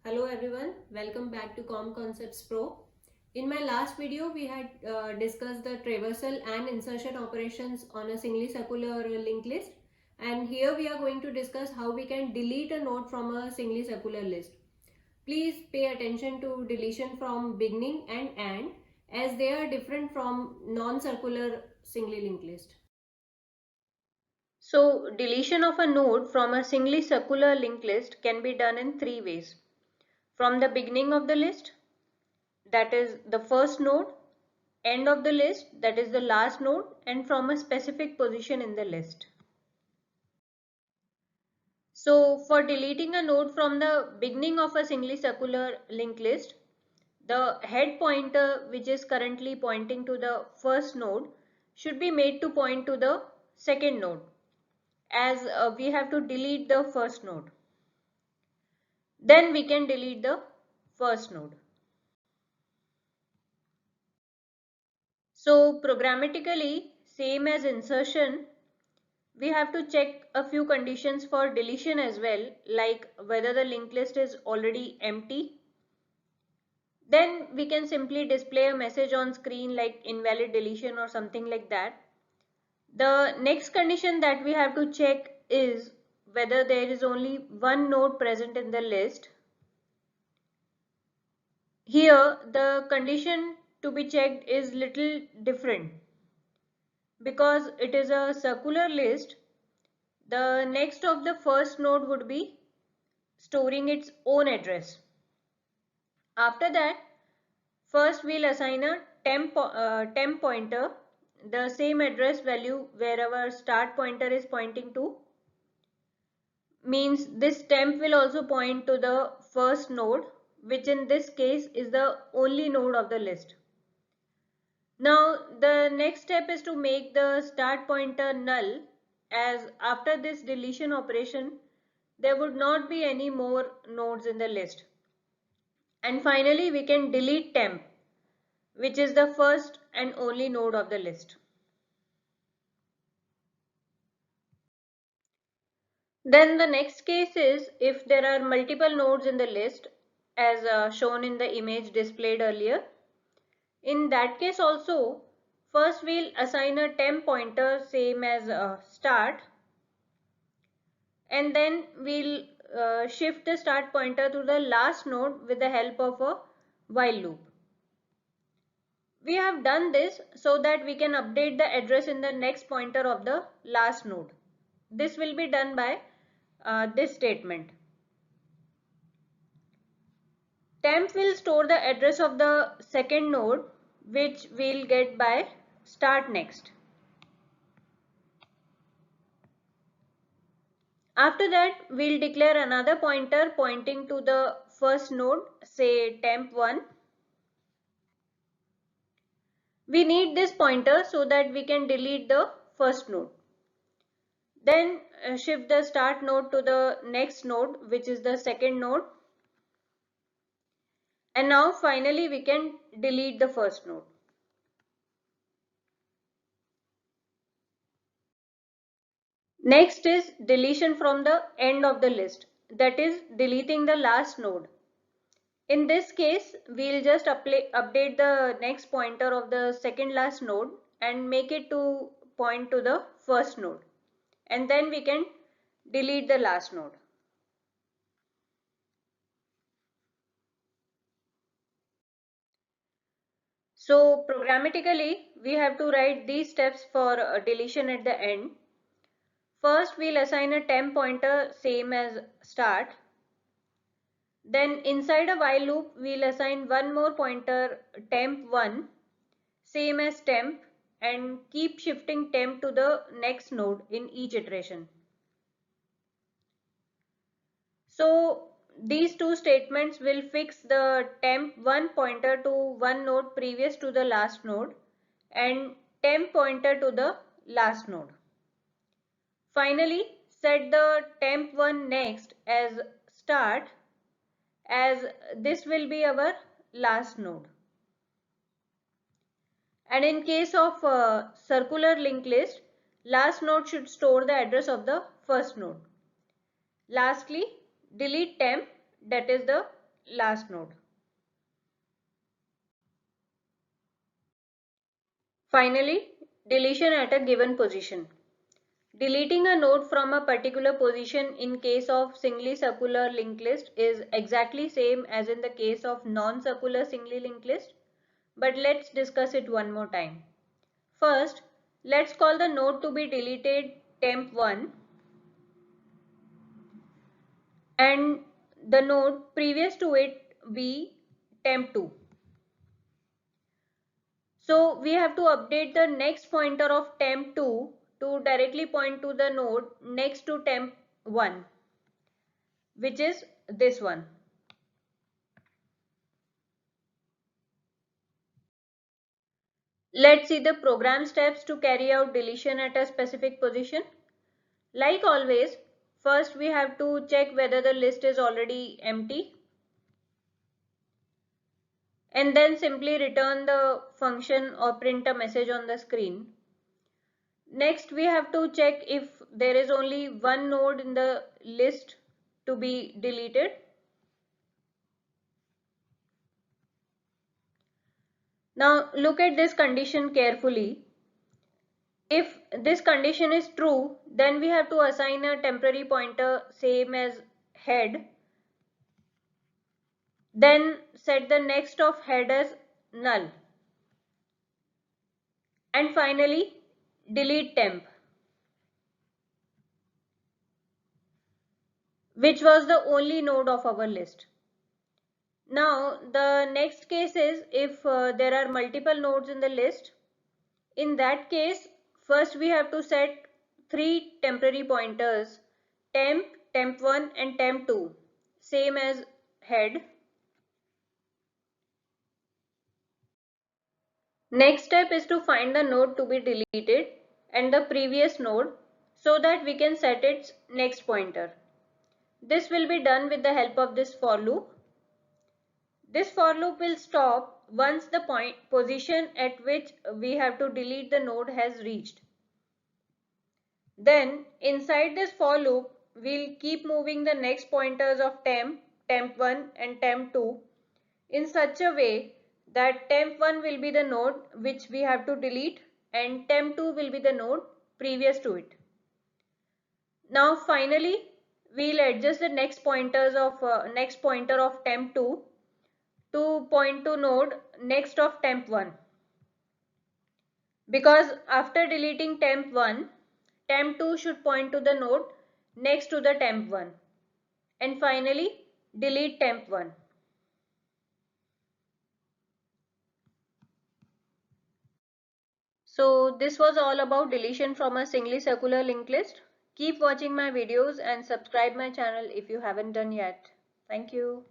Hello everyone, welcome back to Com Concepts Pro. In my last video, we had discussed the traversal and insertion operations on a singly circular linked list. And here we are going to discuss how we can delete a node from a singly circular list. Please pay attention to deletion from beginning and AND as they are different from non-circular singly linked list. So deletion of a node from a singly circular linked list can be done in three ways. From the beginning of the list, that is the first node, end of the list, that is the last node, and from a specific position in the list. So for deleting a node from the beginning of a singly circular linked list, the head pointer, which is currently pointing to the first node, should be made to point to the second node, as we have to delete the first node. Then we can delete the first node. So programmatically, same as insertion, we have to check a few conditions for deletion as well, like whether the linked list is already empty. Then we can simply display a message on screen like invalid deletion or something like that. The next condition that we have to check is whether there is only one node present in the list. Here the condition to be checked is little different. Because it is a circular list, the next of the first node would be storing its own address. After that, first we'll assign a temp pointer, the same address value wherever start pointer is pointing to. Means this temp will also point to the first node, which in this case is the only node of the list. Now the next step is to make the start pointer null, as after this deletion operation there would not be any more nodes in the list. And finally we can delete temp, which is the first and only node of the list. Then the next case is if there are multiple nodes in the list, as shown in the image displayed earlier. In that case also, first we'll assign a temp pointer same as start, and then we'll shift the start pointer to the last node with the help of a while loop. We have done this so that we can update the address in the next pointer of the last node. This will be done by this statement. Temp will store the address of the second node, which we'll get by start next. After that, we'll declare another pointer pointing to the first node, say temp1. We need this pointer so that we can delete the first node. Then shift the start node to the next node, which is the second node. And now finally we can delete the first node. Next is deletion from the end of the list, that is deleting the last node. In this case, we'll just update the next pointer of the second last node and make it to point to the first node. And then we can delete the last node. So programmatically, we have to write these steps for deletion at the end. First, we'll assign a temp pointer same as start. Then inside a while loop, we'll assign one more pointer temp1 same as temp, and keep shifting temp to the next node in each iteration. So these two statements will fix the temp1 pointer to one node previous to the last node and temp pointer to the last node. Finally, set the temp1 next as start, as this will be our last node. And in case of circular linked list, last node should store the address of the first node. Lastly, delete temp, that is the last node. Finally, deletion at a given position. Deleting a node from a particular position in case of singly circular linked list is exactly same as in the case of non-circular singly linked list, but let's discuss it one more time. First, let's call the node to be deleted temp1 and the node previous to it be temp2. So we have to update the next pointer of temp2 to directly point to the node next to temp1, which is this one. Let's see the program steps to carry out deletion at a specific position. Like always, first we have to check whether the list is already empty, and then simply return the function or print a message on the screen. Next, we have to check if there is only one node in the list to be deleted. Now look at this condition carefully. If this condition is true, then we have to assign a temporary pointer same as head. Then set the next of head as null. And finally, delete temp, which was the only node of our list. Now the next case is if there are multiple nodes in the list. In that case, first we have to set three temporary pointers, temp, temp1 and temp2, same as head. Next step is to find the node to be deleted and the previous node so that we can set its next pointer. This will be done with the help of this for loop. This for loop will stop once the position at which we have to delete the node has reached. Then inside this for loop, we'll keep moving the next pointers of temp, temp1 and temp2 in such a way that temp1 will be the node which we have to delete and temp2 will be the node previous to it. Now finally, we'll adjust the next pointer of temp2 to point to node next of temp1, because after deleting temp1, temp2 should point to the node next to the temp1, and finally delete temp1. So this was all about deletion from a singly circular linked list. Keep watching my videos and subscribe my channel if you haven't done yet. Thank you.